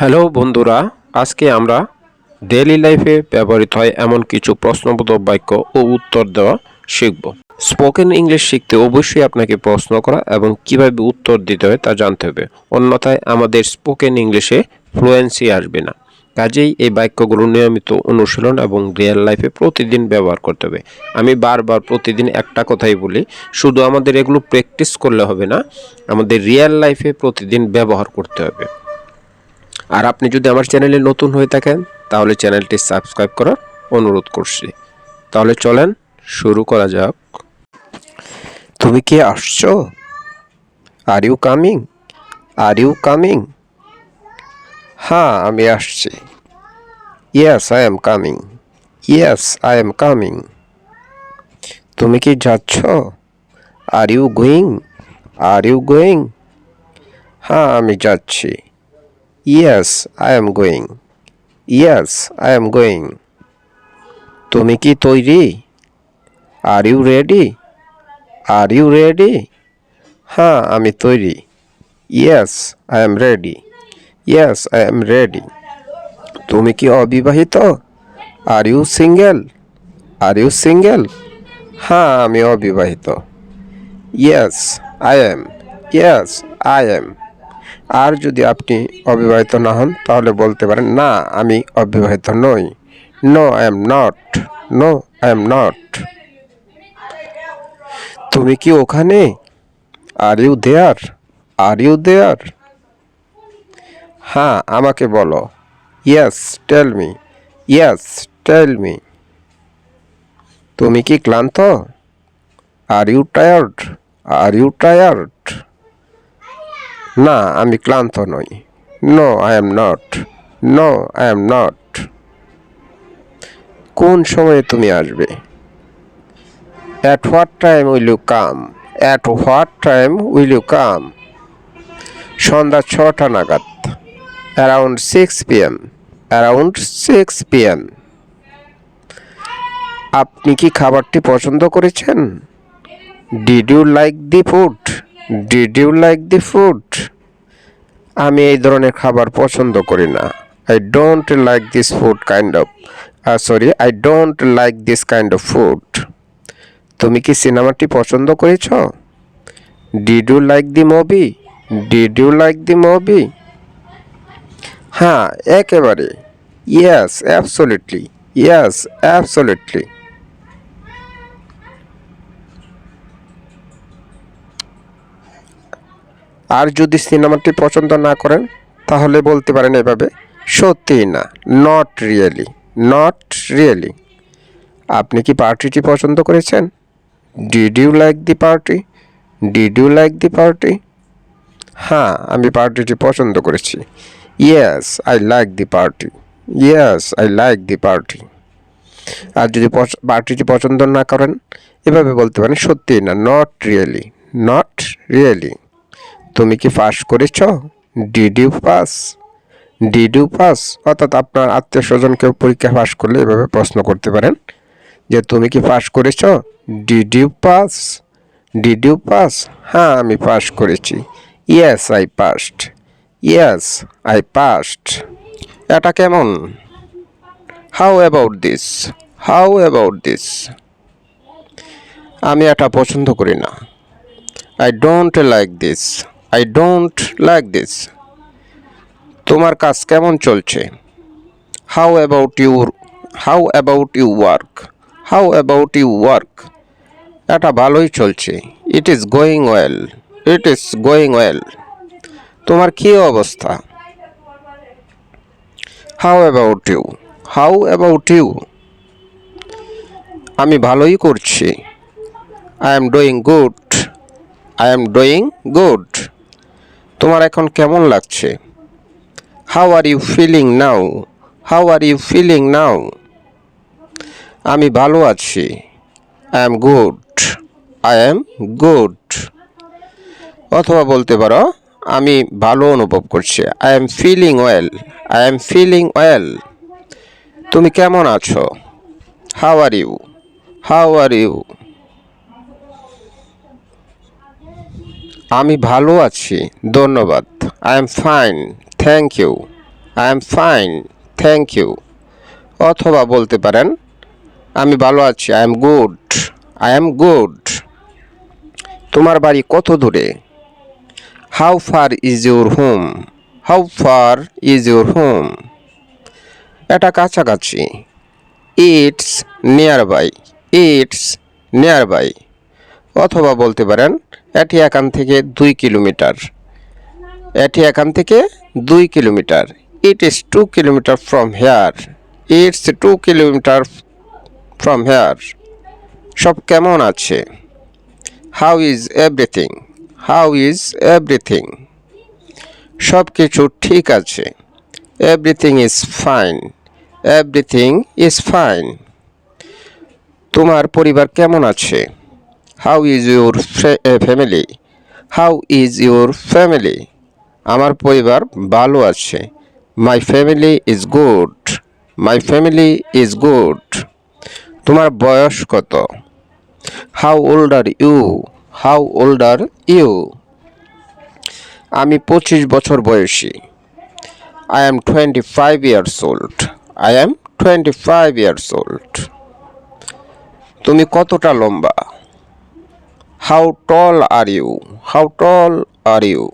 Hello বন্ধুরা, আজকে আমরা ডেইলি লাইফে ব্যবহৃত হয় এমন কিছু প্রশ্নবোধক বাক্য ও উত্তর দেওয়া শিখব। স্পোকেন ইংলিশ শিখতে অবশ্যই আপনাকে প্রশ্ন করা এবং কিভাবে উত্তর দিতে হয় তা জানতে হবে, অন্যথায় আমাদের স্পোকেন ইংলিশে ফ্লুয়েন্সি আসবে না। কাজেই এই বাক্যগুলো নিয়মিত অনুশীলন এবং রিয়েল লাইফে প্রতিদিন ব্যবহার করতে হবে। আমি বারবার প্রতিদিন একটা কথাই বলি, শুধু আমাদের এগুলো প্র্যাকটিস করলে হবে না, আমাদের রিয়েল লাইফে প্রতিদিন ব্যবহার করতে হবে। আর আপনি যদি আমার চ্যানেলে নতুন হয়ে থাকেন তাহলে চ্যানেলটি সাবস্ক্রাইব করার অনুরোধ করছি। তাহলে চলেন শুরু করা যাক। তুমি কি আসছো? Are you coming? Are you coming? হ্যাঁ, আমি আসছি। Yes I am coming. Yes I am coming. তুমি কি যাচ্ছ? Are you going? Are you going? হ্যাঁ, আমি যাচ্ছি। Yes I am going. Yes I am going. তুমি কি তৈরি? Are you ready? Are you ready? হ্যাঁ, আমি তৈরি। Yes I am ready. Yes I am ready. তুমি কি অবিবাহিত? Are you single? Are you single? হ্যাঁ, আমি অবিবাহিত। Yes I am. Yes I am. আর যদি আপনি অবিবাহিত না হন তাহলে বলতে পারেন, না আমি অবিবাহিত নই। No I am not. No I am not. তুমি কি ওখানে? Are you there? Are you there? হ্যাঁ, আমাকে বলো। Yes tell me. Yes tell me. তুমি কি ক্লান্ত? Are you tired? Are you tired? না, আমি ক্লান্ত নই। No I am not. No I am not. কোন সময়ে তুমি আসবে? At what time will you come? At what time will you come? সন্ধ্যা 6টা নাগাদ। Around 6 p.m. Around 6 p.m. আপনি কি খাবারটি পছন্দ করেছেন? Did you like the food? Did you like the food? আমি এই ধরনের খাবার পছন্দ করি না। I don't like this food kind of I don't like this kind of food. তুমি কি সিনেমাটি পছন্দ করেছ? Did you like the movie? Did you like the movie? হ্যাঁ, একেবারে। Yes absolutely. Yes absolutely. আর যদি সিনেমাটি পছন্দ না করেন তাহলে বলতে পারেন এভাবে, সত্যিই না। Not really. Not really. আপনি কি পার্টিটি পছন্দ করেছেন? Did you like the party? Did you like the party? হ্যাঁ, আমি পার্টিটি পছন্দ করেছি। Yes I like the party. Yes I like the party. আর যদি পার্টিটি পছন্দ না করেন এভাবে বলতে পারেন, সত্যিই না। Not really. Not really. তুমি কি পাস করেছ? Did you pass? Did you pass? অর্থাৎ আপনার আত্মীয় স্বজন কেউ পরীক্ষা পাস করলে এভাবে প্রশ্ন করতে পারেন যে, তুমি কি পাস করেছ? Did you pass? Did you pass? হ্যাঁ, আমি পাস করেছি। Yes I passed. Yes I passed. এটা কেমন? How about this? How about this? আমি এটা পছন্দ করি না। I don't like this. I don't like this. তোমার কাজ কেমন চলছে? How about your how about you work? How about you work? এটা ভালোই চলছে। It is going well. It is going well. তোমার কী অবস্থা? How about you? How about you? আমি ভালোই করছি। I am doing good. I am doing good. তোমার এখন কেমন লাগছে? How are you feeling now? How are you feeling now? আমি ভালো আছি। I am good. I am good. অথবা বলতে পারো, আমি ভালো অনুভব করছি। I am feeling well. I am feeling well. তুমি কেমন আছো? How are you? How are you? আমি ভালো আছি, ধন্যবাদ। I am fine, thank you. I am fine thank you. অথবা বলতে পারেন আমি ভালো আছি, I am good, I am good. তোমার বাড়ি কত দূরে? How far is your home, how far is your home. এটা কাছাকাছি, it's nearby, it's nearby. অথবা বলতে পারেন এটি এখান থেকে 2 কিলোমিটার, এটি এখান থেকে 2 kilometre. It is 2 kilometre from here, it's 2 kilometre from here. সব কেমন আছে? How is everything, how is everything. সব কিছু ঠিক আছে, everything is fine, everything is fine. তোমার পরিবার কেমন আছে? How is your family, how is your family. আমার পরিবার ভালো আছে, my family is good, my family is good. তোমার বয়স কত? How old are you, how old are you. আমি 25 বছর বয়সী, I am 25 years old, I am 25 years old। তুমি কতটা লম্বা? How tall are you, how tall are you.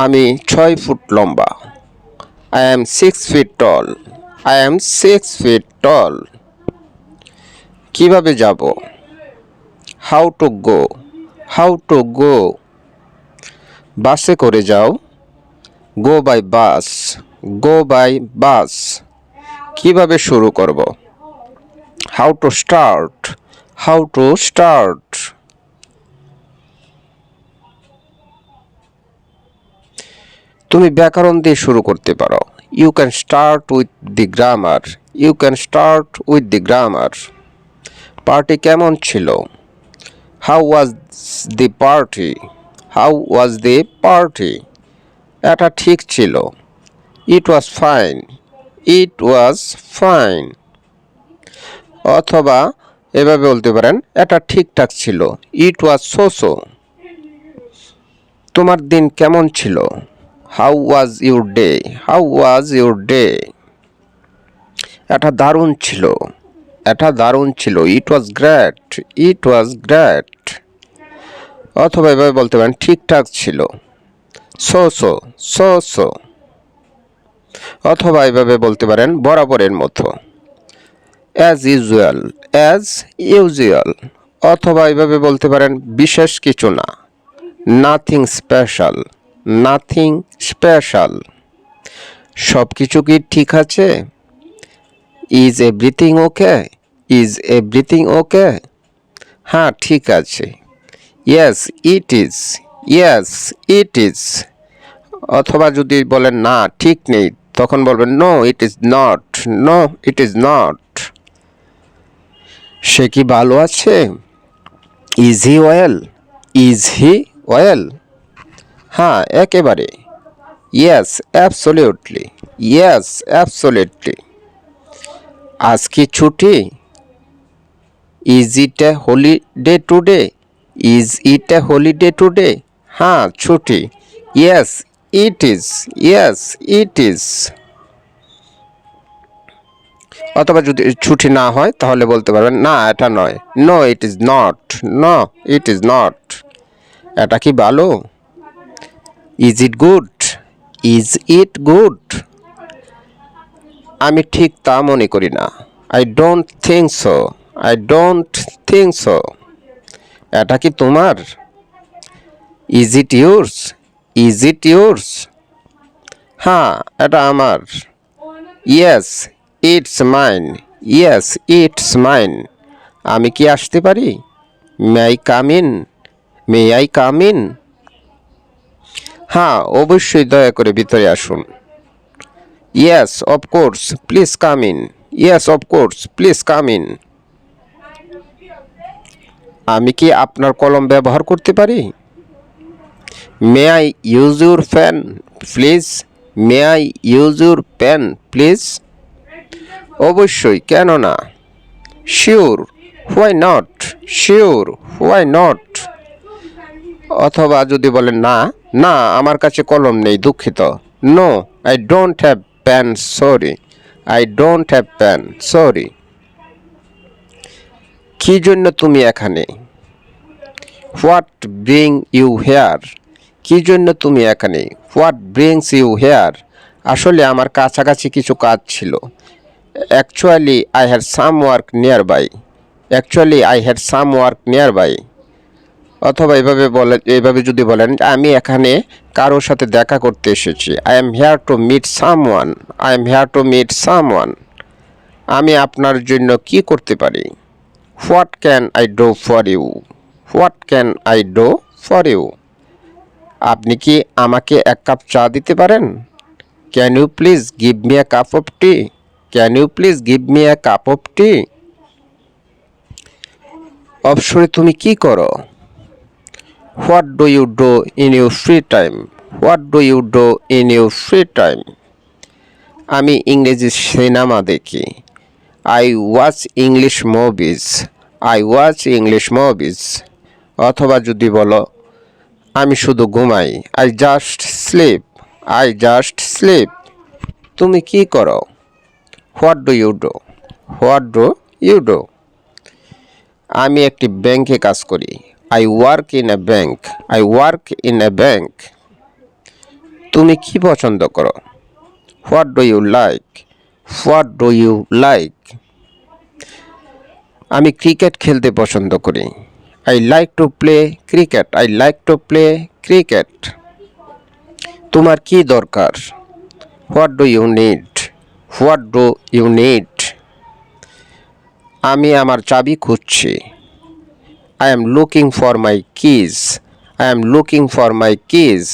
আমি 6 ফুট লম্বা, I am 6 feet tall, I am 6 feet tall। কিভাবে যাব? How to go, how to go. বাসে করে যাও, গো by bus, go by bus. কিভাবে শুরু করব? How to start, how to start. তুমি ব্যাকরণ দিয়ে শুরু করতে পারো, you can start with the grammar, you can start with the grammar. Party কেমন ছিল? How was the party, how was the party. এটা ঠিক ছিল, ইট was fine, it was fine. অথবা এভাবে বলতে পারেন এটা ঠিকঠাক ছিল, ইট ওয়াজ সো সো। তোমার দিন কেমন ছিল? How was your day, how was your day. এটা দারুণ ছিল, এটা দারুণ ছিল, ইট was great, it was great. অথবা এভাবে বলতে পারেন ঠিকঠাক ছিল, সো সো, সো সো। অথবা এভাবে বলতে পারেন বরাবরের মতো, অ্যাজ ইউজুয়াল, অ্যাজ ইউজুয়াল। অথবা এভাবে বলতে পারেন বিশেষ কিছু না, নাথিং স্পেশাল, নাথিং স্পেশাল। সব কিছু কি ঠিক আছে? Is everything okay, is everything okay. হ্যাঁ ঠিক আছে, yes it is, yes it is. অথবা যদি বলেন না ঠিক নেই, তখন বলবেন no it is not, no it is not. সে কি ভালো আছে? Is he well, is he well. হ্যাঁ একেবারে, ইয়েস অ্যাবসোলিউটলি, ইয়েস অ্যাবসোলিউটলি। আজ কি ছুটি? Is it a holiday today, is it a holiday today. হ্যাঁ ছুটি, yes it is, yes it is. অথবা যদি ছুটি না হয় তাহলে বলতে পারবেন না এটা নয়, no it is not, no it is not. এটা কি ভালো? Is it good, is it good. আমি ঠিক তা মনে করি না, I don't think so, I don't think so. এটা কি তোমার? Is it yours, is it yours. হ্যাঁ এটা আমার, yes it's mine, yes it's mine. আমি কি আসতে পারি? May I come in, may I come in. হ্যাঁ অবশ্যই দয়া করে ভিতরে আসুন। Yes of course please come in, yes of course please come in. আমি কি আপনার কলম ব্যবহার করতে পারি? May I use your pen please, may I use your pen please. অবশ্যই কেন না, sure why not, sure why not. অথবা যদি বলেন না না আমার কাছে কলম নেই দুঃখিত, no I don't have pen, sorry. I don't have pen, sorry. কি জন্য তুমি এখানে? What bring you here? কি জন্য তুমি এখানে? What brings you here? আসলে আমার কাছাকাছি কিছু কাজ ছিল। Actually, I had some work nearby. Actually, I had some work nearby. অথবা এভাবে যদি বলেন আমি এখানে কারোর সাথে দেখা করতে এসেছি। I am here to meet someone. I am here to meet someone. আমি আপনার জন্য কি করতে পারি? What can I do for you? What can I do for you? আপনি কি আমাকে এক কাপ চা দিতে পারেন? Can you please give me a cup of tea? Can you please give me a cup of tea? অবসরে তুমি কি করো? What do you do in your free time? What do you do in your free time? আমি ইংরেজি cinema দেখি। I watch English movies. I watch English movies. অথবা যদি বলো আমি শুধু ঘুমাই। I just sleep. I just sleep. তুমি কি করো? What do you do? What do you do? আমি একটি ব্যাংকে কাজ করি। I work in a bank. I work in a bank. তুমি কি পছন্দ করো? What do you like? What do you like? আমি ক্রিকেট খেলতে পছন্দ করি। I like to play cricket. I like to play cricket. তোমার কি দরকার? What do you need? What do you need? আমি আমার চাবি খুঁজছি। I am looking for my keys. I am looking for my keys.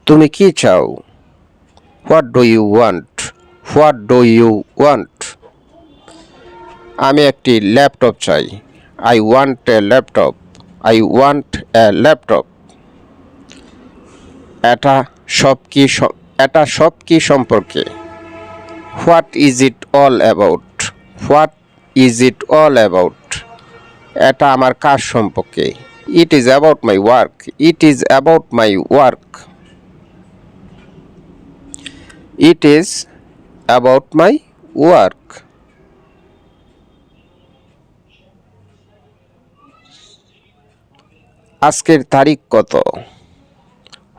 তুমি কি চাও? What do you want? What do you want? আমি একটি ল্যাপটপ চাই। I want a laptop. I want a laptop. এটা সব কি সম্পর্কে? What is it all about? What is it all about? এটা আমার কাজ সম্পর্কে। It is about my work. It is about my work. It is about my work. আজকের তারিখ কত?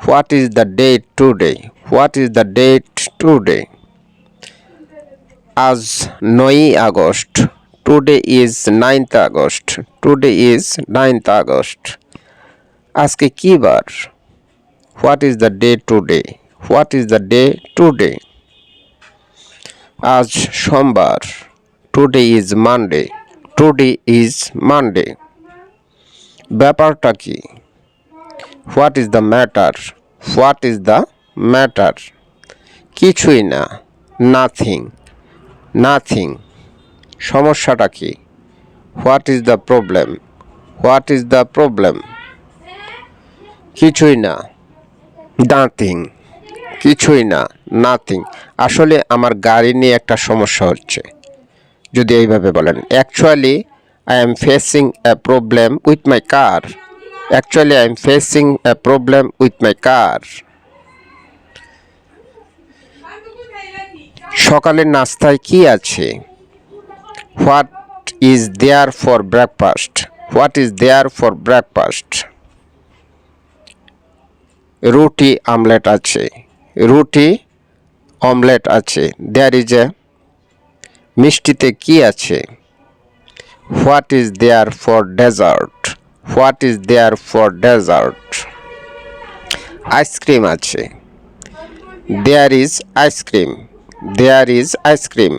What is the date today? What is the date today? আজ 9 August. Today is 9th August. Today is 9th August. আজকে কি বার? What is the day today? What is the day today? আজ সোমবার। Today is Monday. Today is Monday. ব্যাপারটা কি? What is the matter? What is the matter? কিছুই না। Nothing. Nothing. সমস্যাটা কি? What is the problem? What is the problem? কিছুই না। Nothing. কিছুই না। Nothing. আসলে আমার গাড়ি নিয়ে একটা সমস্যা হচ্ছে। যদি এইভাবে বলেন Actually, I am facing a problem with my car. Actually, I am facing a problem with my car. সকালের নাস্তায় কি আছে? What is there for breakfast? What is there for breakfast? রুটি আমলেট আছে। রুটি অমলেট আছে। There is a মিষ্টিতে কি আছে? What is there for dessert? What is there for dessert? Ice cream আছে। There is ice cream. There is ice cream.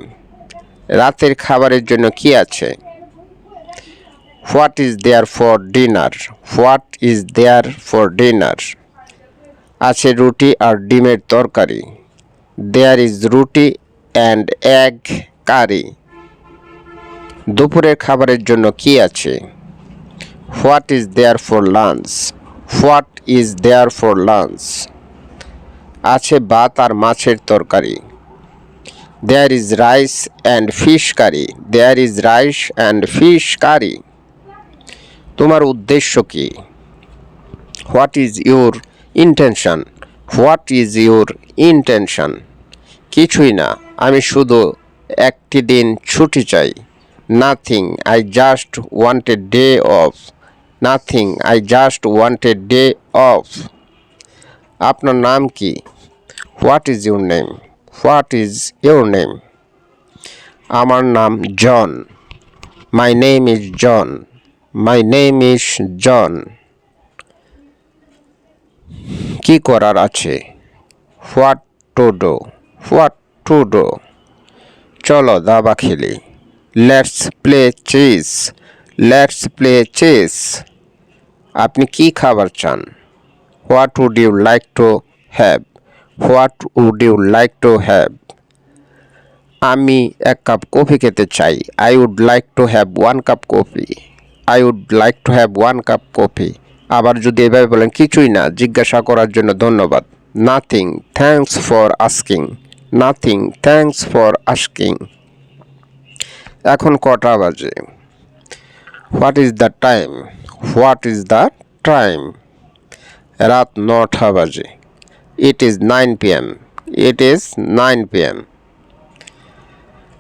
রাতের খাবারের জন্য কি আছে? What is there for dinner? What is there for dinner? আছে রুটি আর ডিমের তরকারি। There is রুটি and egg curry. দুপুরের খাবারের জন্য কি আছে? What is there for lunch? What is there for lunch? আছে ভাত আর মাছের তরকারি। There is rice and fish curry. There is rice and fish curry. তোমার উদ্দেশ্য কি? What is your intention? What is your intention? কিছুই না, আমি শুধু একটি দিন ছুটি চাই। Nothing, I just want a day off. Nothing, I just want a day off. আপনার নাম কি? What is your name? What is your name? আমার নাম John. My name is John. My name is John. কি করার আছে? What to do? What to do? চলো দাবা খেলি। Let's play chess. Let's play chess. আপনি কি খাবার চান? What would you like to have? What would you like to have? আমি এক কাপ কফি খেতে চাই। I would like to have one cup coffee. I would like to have one cup coffee. আবার যদি এভাবে বলেন কিছুই না, জিজ্ঞাসা করার জন্য ধন্যবাদ। Nothing, thanks for asking. Nothing, thanks for asking. এখন কটা বাজে? What is the time? What is the time? রাত 9টা বাজে। It is 9 PM। It is 9 PM।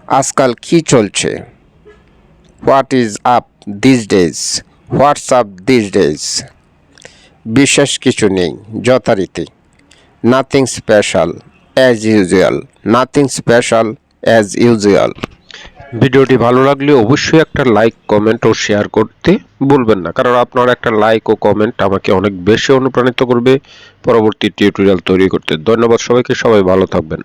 আজকাল কি চলছে? What is up this days? What's up this days? বিশেষ কিছু নেই, যথারীতি। Nothing special as usual. Nothing special as usual. ভিডিওটি ভালো লাগলে অবশ্যই একটা লাইক, কমেন্ট ও শেয়ার করতে ভুলবেন না, কারণ আপনার একটা লাইক ও কমেন্ট আমাকে অনেক বেশি অনুপ্রাণিত করবে পরবর্তী টিউটোরিয়াল তৈরি করতে। ধন্যবাদ সবাইকে, সবাই ভালো থাকবেন।